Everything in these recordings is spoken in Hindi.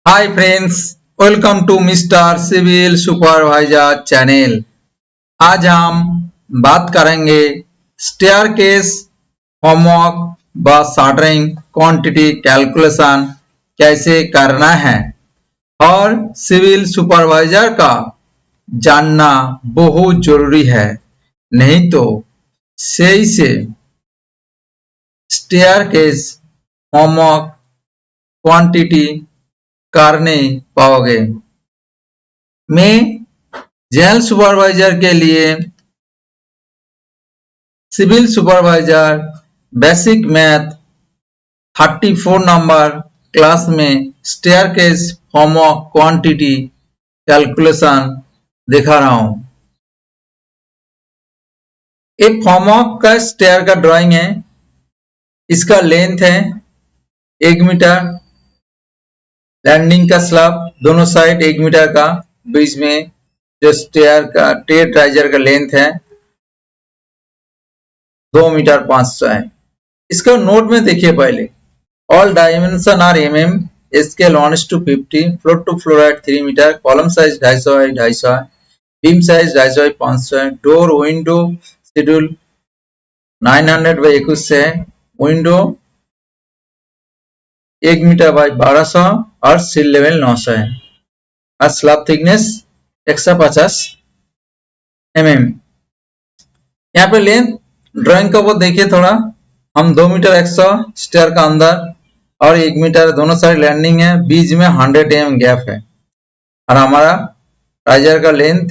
Hi friends, welcome to mister civil supervisor channel. आज हम बात करेंगे स्टेयरकेस होमवर्क व शटरिंग क्वांटिटी कैलकुलेशन कैसे करना है और सिविल सुपरवाइजर का जानना बहुत जरूरी है, नहीं तो सही से स्टेयरकेस होमवर्क क्वांटिटी कर नहीं पाओगे। मैं जेल सुपरवाइजर के लिए civil supervisor basic math 34 number class में स्टेयरकेस होमवर्क क्वांटिटी कैलकुलेशन दिखा रहा हूं। एक होमवर्क का स्टेयर का ड्राइंग है। इसका लेंथ है 1 मीटर, लैंडिंग का स्लैब दोनों साइड 1 मीटर का, बीच में जो स्टेयर का टेट राइजर का लेंथ है 2 मीटर 500 है। इसका नोट में देखिए पहले, all dimension are mm, scale 1:50, floor to floor height 3 metre, column size 250 है 250 है, बीम साइज 250 है 500 है, डोर विंडो शेड्यूल 900/21 है, विंडो 1 मीटर बाई 1200 और सील लेवल 900 है और स्लैब थिकनेस 150 mm। यहाँ पे लेंथ ड्राइंग का वो देखिए थोड़ा, हम 2 मीटर 100 स्टेयर का अंदर और 1 मीटर दोनों साइड लैंडिंग है, बीच में 100 mm गैप है और हमारा राइजर का लेंथ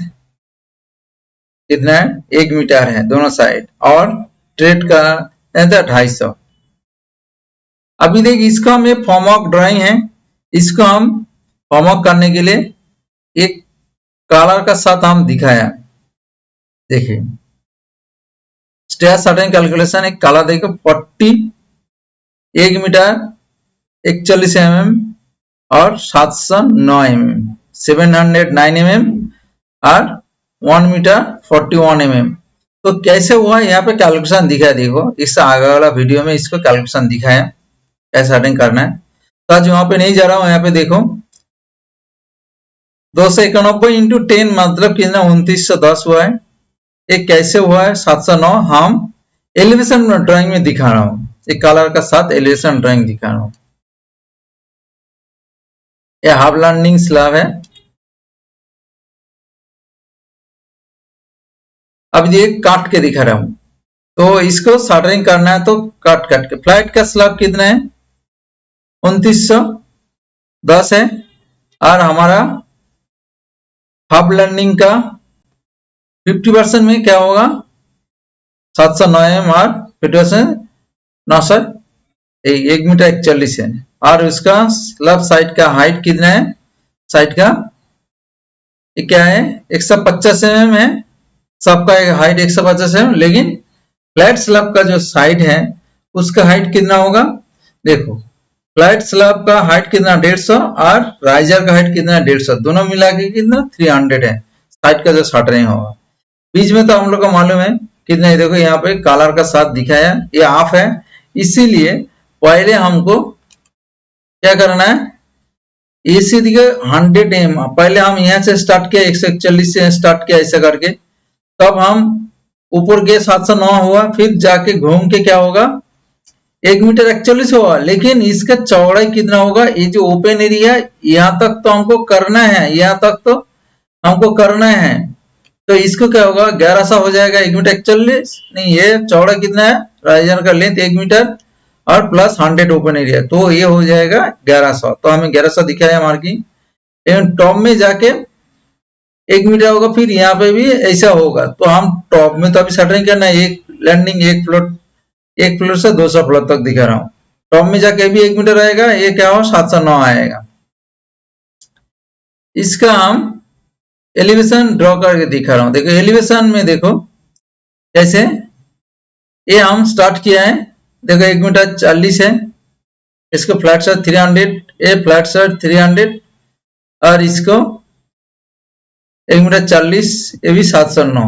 कितना है 1 मीटर है दोनों साइड और ट्रेड का लेंथ है 250। अभी देख, इसका हम एक होमवर्क ड्राइंग है, इसको हम होमवर्क करने के लिए एक कलर का साथ हम दिखाया। देखिए स्टेयर शटरिंग कैलकुलेशन एक कलर देखो 40 1 मीटर 41 mm और 709 mm 709 mm और 1 मीटर 41 mm। तो कैसे हुआ यहाँ पे कैलकुलेशन दिखाया, देखो इससे आगे वाला वीडियो में इसको कैलकुलेशन दिखाया कैसे शटरिंग करना है। तो आज वहां पे नहीं जा रहा हूं, यहाँ पे देखो 291 इंटू 10 मतलब कितना 2910 हुआ है। एक कैसे हुआ है 709, हम एलिवेशन ड्राइंग में दिखा रहा हूं, एक कलर का साथ एलिवेशन ड्राइंग दिखा रहा हूं। यह हाफ लैंडिंग स्लैब है। अब ये काट के दिखा रहा हूं, तो इसको शटरिंग करना है तो काट के। फ्लैट का स्लैब कितना है 2910 है और हमारा हाफ लैंडिंग का 50% में क्या होगा 709 mm और 50% 900 1 मीटर 41 है और उसका स्लैब साइड का हाइट कितना है, साइड का ये क्या है 150 mm है, सबका हाइट 150 है, लेकिन फ्लैट स्लैब का जो साइड है उसका हाइट कितना होगा, देखो फ्लैट स्लैब का हाइट कितना 150 और राइजर का हाइट कितना 150, दोनों मिला के कितना 300 है साइड का जो शटरिंग होगा। बीच में तो हम लोग को मालूम है कितना है, देखो यहाँ पे कलर का साथ दिखाया, ये ऑफ है, इसीलिए पहले हमको क्या करना है, इसी दिखे 100 mm, पहले हम यहाँ से स्टार्ट किया 141 से स्टार्ट किया ऐसा करके, तब हम ऊपर गए 709 हुआ, फिर जाके घूम के क्या होगा 1 मीटर 41 होगा, लेकिन इसका चौड़ाई कितना होगा, ये जो ओपन एरिया यहाँ तक तो हमको करना है, यहाँ तक तो हमको करना है, तो इसको क्या होगा 1100 हो जाएगा 1 मीटर 41, नहीं ये चौड़ा कितना है राइजर का लेंथ 1 मीटर और प्लस 100 ओपन एरिया, तो ये हो जाएगा 1100। तो हमें 1100 दिखाया मार्किंग, लेकिन टॉप में जाके 1 मीटर होगा, फिर यहाँ पे भी ऐसा होगा, तो हम टॉप में तो अभी शटरिंग करना है, एक लैंडिंग एक फ्लोर से 200 फ्लोर तक दिखा रहा हूँ, टॉप में जाके भी 1 मीटर आएगा, ये क्या हो 709 आएगा। इसका हम एलिवेशन ड्रॉ करके दिखा रहा हूं, देखो एलिवेशन में देखो कैसे, ये हम स्टार्ट किया है, देखो 1 मीटर 40 है, इसको फ्लैट साइड 300, ये फ्लैट साइड 300 और इसको 1 मीटर 40, ये भी 709,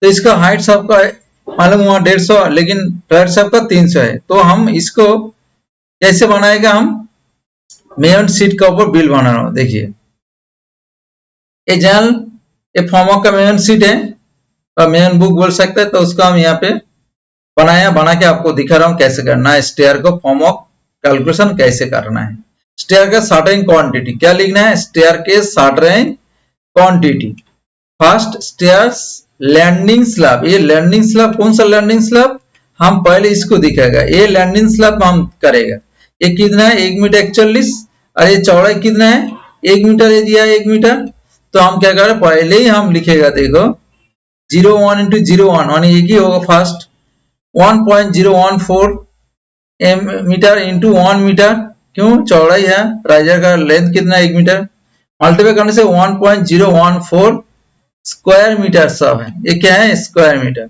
तो इसका हाइट सबका मालूम हुआ 150, लेकिन फ्लैट सबका 300 है, तो हम इसको कैसे बनाएगा, हम मेन सीट का ऊपर बिल बनाना। देखिए ये जनरल ये फॉर्मवर्क का मेन सीट है और मेन बुक बोल सकते हैं, तो उसको हम यहाँ पे बना के आपको दिखा रहा हूँ कैसे करना है। स्टेयर को फॉर्मवर्क कैलकुलेशन कैसे करना है। स्टेयर का सर्टेन क्वांटिटी क्या लिखना है, स्टेयर के certain quantity. First stairs landing slab, ये लैंडिंग स्लैब कौन सा लैंडिंग स्लैब, हम पहले इसको दिखाएगा। ये लैंडिंग स्लैब हम करेगा। ये कितना है 1 मीटर 41 और ये चौड़ाई कितना है 1 मीटर, ये दिया 1 मीटर। तो हम क्या करें पहले ही हम लिखेगा, देखो 01 इंटू 01 यानी एक ही होगा फर्स्ट 1.014 मीटर इंटू 1 मीटर, क्यों चौड़ाई है, राइजर का लेंथ कितना 1 मीटर, मल्टीप्लाई करने से 1.014 स्क्वायर मीटर सब है। ये क्या है स्क्वायर मीटर,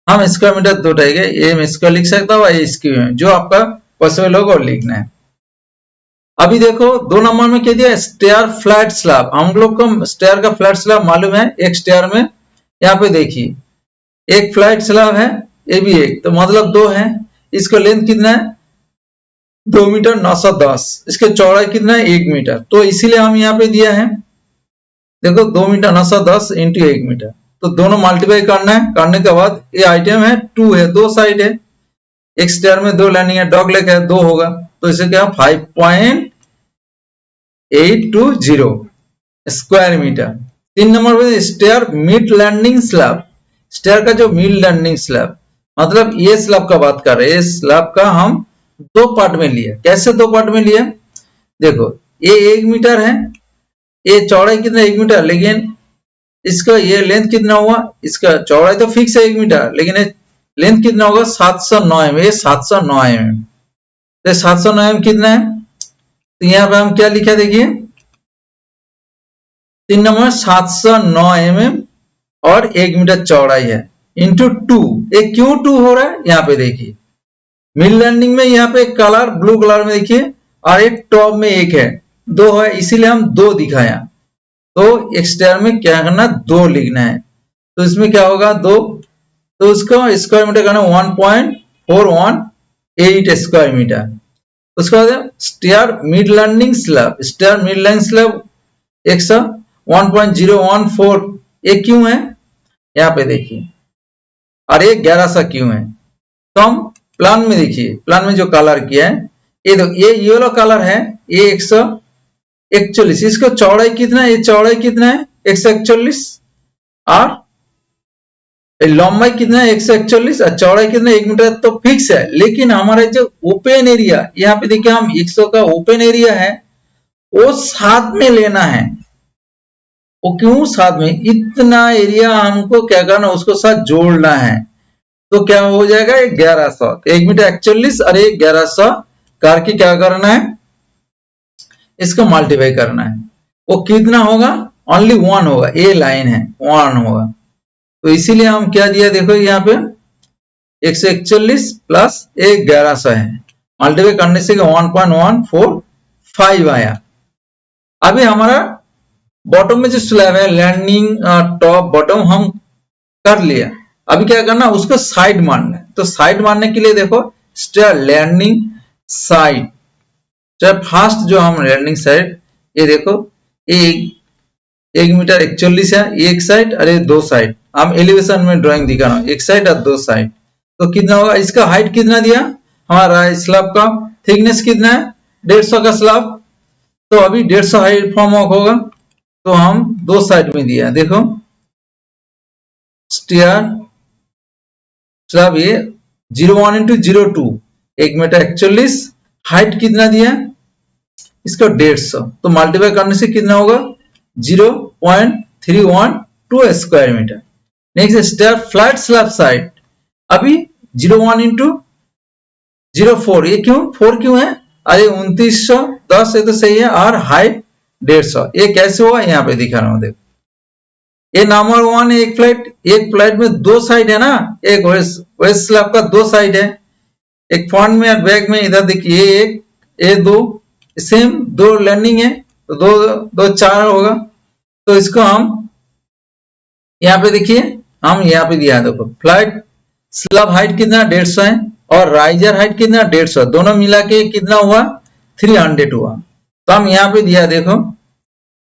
हम स्क्वायर मीटर दो टाइप है, ये मैं स्क्वायर लिख सकता हूँ, ये स्क्वायर जो आपका पॉसिबल होगा और लिखना है। अभी देखो 2 नंबर में क्या दिया, स्टेयर फ्लैट स्लैब। हम लोग को स्टेयर का फ्लैट स्लैब मालूम है, एक स्टेयर में यहाँ पे देखिए एक फ्लैट स्लैब है, ये भी एक, तो मतलब 2 है। इसका लेंथ कितना है 2 मीटर 910, इसके चौड़ाई कितना है 1 मीटर। तो इसीलिए हम यहाँ पे दिया है, देखो 2 मीटर 910 इंटू 1 मीटर, तो दोनों मल्टीप्लाई करना है। करने के बाद ये आइटम है 2 है, 2 साइड है, एक स्टेयर में 2 लाइनिंग है, डॉग लेग है 2 होगा, तो इसे क्या 5.820 स्क्वायर मीटर। 3 नंबर में stair mid landing slab, stair का जो मिड लैंडिंग स्लैब मतलब ये स्लैब का बात कर रहे हैं। स्लैब का हम 2 पार्ट में लिया। कैसे 2 पार्ट में लिया, देखो ये 1 मीटर है, ये चौड़ाई कितना 1 मीटर, लेकिन इसका ये लेंथ कितना हुआ, इसका चौड़ाई तो फिक्स है 1 मीटर, लेकिन ये लेंथ कितना होगा 709 mm, ये 709 mm। तो 709 mm कितना है, तो यहाँ पे हम क्या लिखा देखिए 3 नंबर 709 mm और 1 मीटर चौड़ाई है इंटू 2। ये क्यों 2 हो रहा है, यहाँ पे देखिए मिड लैंडिंग में यहाँ पे कलर ब्लू कलर में देखिए, और एक टॉप में एक है 2 है, इसीलिए हम 2 दिखाया। तो एक स्टेयर में क्या करना 2 लिखना है, तो इसमें क्या होगा 2, तो उसको स्क्वायर मीटर करना 1.418 स्क्वायर मीटर। उसके बाद stair mid landing slab, stair mid landing slab 1.014 ये क्यों है यहाँ पे देखिए, और ये 1100 क्यों है। तो हम प्लान में देखिए, प्लान में जो कलर किया है ये येलो कलर है, ये 141, इसको चौड़ाई कितना है, ये चौड़ाई कितना है 141 और लंबाई कितना है 141 और चौड़ाई कितना 1 मीटर, तो फिक्स है। लेकिन हमारा जो ओपन एरिया यहाँ पे देखिए हम 100 का ओपन एरिया है वो साथ में लेना है। वो क्यों साथ में, इतना एरिया हमको क्या करना उसको साथ जोड़ना है, तो क्या हो जाएगा 1100, 1 मीटर 41 और 1100 करके क्या करना है इसको मल्टीप्लाई करना है। वो कितना होगा ओनली 1 होगा, ये लाइन है 1 होगा, तो इसीलिए हम क्या दिया देखो यहाँ पे 141 प्लस 1100 है, मल्टीप्लाई करने से 1.145 आया। अभी हमारा बॉटम में जो स्लैब है लैंडिंग टॉप बॉटम हम कर लिया। अभी क्या करना उसको साइड मारना है, तो साइड मारने के लिए देखो स्टेयर लैंडिंग साइड, फर्स्ट जो हम लैंडिंग साइड ये देखो 1 मीटर 41 है, एक साइड और 2 साइड, हम एलिवेशन में ड्राइंग दिखा रहा हूं, एक साइड और 2 साइड। तो कितना होगा, इसका हाइट कितना दिया हमारा स्लैब का, थिकनेस कितना है 150 का स्लैब, तो अभी 150 हाइट फॉर्म होगा, तो हम 2 साइड में दिया। देखो स्टेयर स्लैब ये 01 इंटू 02 1 मीटर 41, हाइट कितना दिया इसका 150, तो मल्टीप्लाई करने से कितना होगा 0.312 square metre. Next stair flat slab side, अभी 01 इंटू 04, ये क्यों 4 क्यों है, अरे 2910 ये तो सही है, और हाइट 150, ये कैसे हुआ यहाँ पे दिखा रहा हूं। देखो ये नंबर 1 एक फ्लाइट में 2 साइड है ना, एक वेस्ट स्लैब का 2 साइड है, एक फ्रंट में और बैक में, इधर देखिए एक ये 2 सेम 2 लैंडिंग है, तो 2 4 होगा। तो इसको हम यहाँ पे देखिए हम यहाँ पे दिया देखो फ्लाइट स्लैब हाइट कितना 150 है और राइजर हाइट कितना 150, दोनों मिला के कितना हुआ 300 हुआ। तो हम यहाँ पे दिया देखो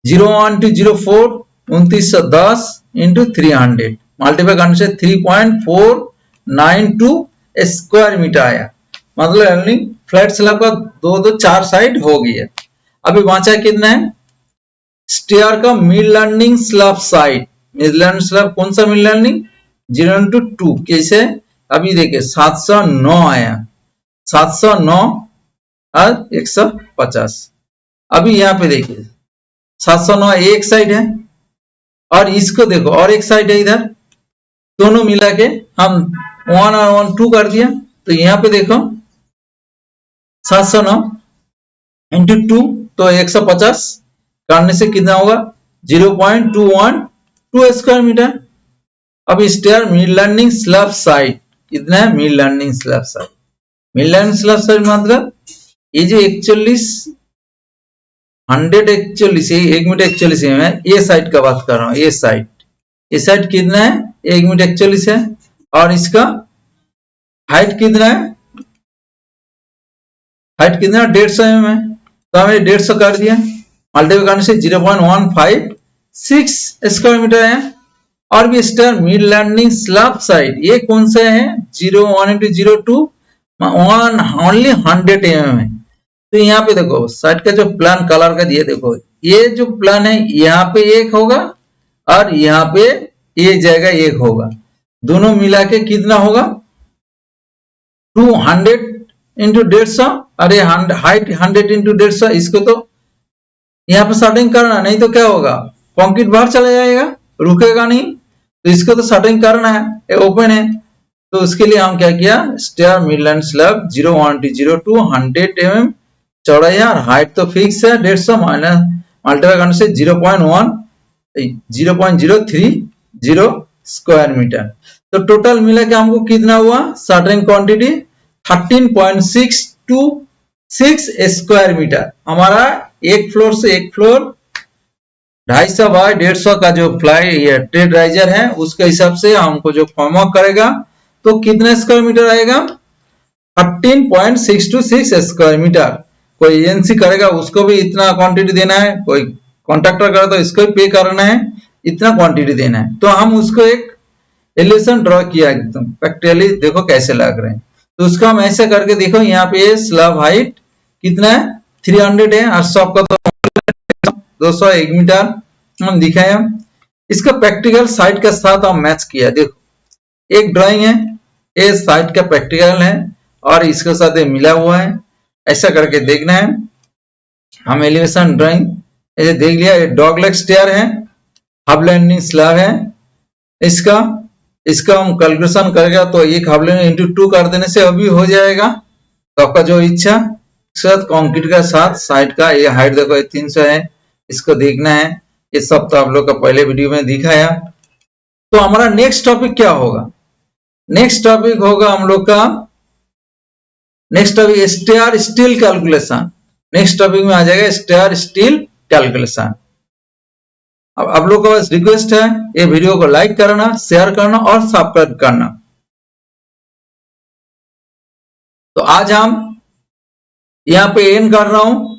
01204 2910 इंटू 300 मल्टीप्लाई करने से 3.492 स्क्वायर मीटर आया। मतलब अर्निंग फ्लैट स्लैब का दो चार साइड हो गई है। अभी बचा कितना है? स्टेयर का mid landing slab side. Mid landing slab कौन सा मिड लैंडिंग? 0-2 कैसे? अभी देखिए 709 आया, 709 और 150। अभी यहाँ पे देखिए 709 एक साइड है और इसको देखो और एक साइड है इधर, दोनों मिला के हम 1 और 1 2 कर दिया। तो यहाँ पे देखो 709 इंटू 2 तो 150 करने से कितना होगा? 0.212 स्क्वायर मीटर। अब stair mid landing slab side कितना है? Mid landing slab side, mid landing slab side मतलब ये जो 41 141 1 मीटर 41 है, ये साइड का बात कर रहा हूँ। ये साइड कितना है? 1 मीटर 41 है और इसका हाइट कितना है? हाइट कितना? 150 mm है। तो हमें 150 कर दिया, मल्टीप्लाई करने से 0.156 स्क्वायर मीटर है। और भी stair mid landing slab side ये कौन से है? 01/02 ओनली 100 mm है। तो यहाँ पे देखो साइड का जो प्लान कलर का दिया, देखो ये जो प्लान है यहाँ पे एक होगा और यहाँ पे एक जगह एक होगा, दोनों मिला के कितना होगा? 200 इंटू 150 और ये हाइट 100 इंटू 150। इसको तो यहाँ पे शॉर्टिंग करना, नहीं तो क्या होगा? कंक्रीट बाहर चला जाएगा, रुकेगा नहीं। तो इसको तो शॉर्टिंग करना है, ये ओपन है। तो उसके लिए हम क्या किया? स्टेयर मिडलैंड स्लैब 0.102 100 mm चौड़ाई है और हाइट तो फिक्स है 150 माइनस मल्टीप्लाई करने से 0.030 स्क्वायर मीटर। तो टोटल मिला के हमको कितना हुआ? Shuttering quantity 13.626 square metre. हमारा एक फ्लोर से एक फ्लोर 250 बाय 150 का जो ट्रेड राइजर है उसके हिसाब से हमको जो फॉर्म वर्क करेगा तो कितना स्क्वायर मीटर आएगा? 13.626 स्क्वायर मीटर। कोई एजेंसी करेगा उसको भी इतना क्वांटिटी देना है, कोई कॉन्ट्रैक्टर करे तो इसको भी पे करना है, इतना क्वांटिटी देना है। तो हम उसको एक एलिवेशन ड्रॉ किया एकदम प्रैक्टिकली, देखो कैसे लग रहे हैं। तो उसको हम ऐसे करके देखो, यहाँ पे स्लैब हाइट कितना है? 300 है और सब का तो 201 मीटर हम दिखाया। इसका प्रैक्टिकल साइट के साथ हम मैच किया। देखो एक ड्राइंग है, ये साइट का प्रैक्टिकल है और इसके साथ ये मिला हुआ है। ऐसा करके देखना है। हम एलिवेशन ड्राइंग ऐसे देख लिया। ये डॉग लेग स्टेयर है, हाफ लैंडिंग स्लैब है। इसका हम कैलकुलेशन करेगा तो एक हाफ लैंडिंग इंटू 2 कर देने से अभी हो जाएगा। तो आपका जो इच्छा कंक्रीट का साथ साइड का ये हाइट देखो 300 है, इसको देखना है। ये सब तो आप लोग का पहले वीडियो में दिखाया। तो हमारा नेक्स्ट टॉपिक क्या होगा? नेक्स्ट टॉपिक होगा हम लोग का stair steel calculation. Next topic में आ जाएगा स्टेयर स्टील कैलकुलेशन। अब आप लोग का बस रिक्वेस्ट है ये वीडियो को लाइक करना, शेयर करना और सब्सक्राइब करना। तो आज हम यहाँ पे एंड कर रहा हूं।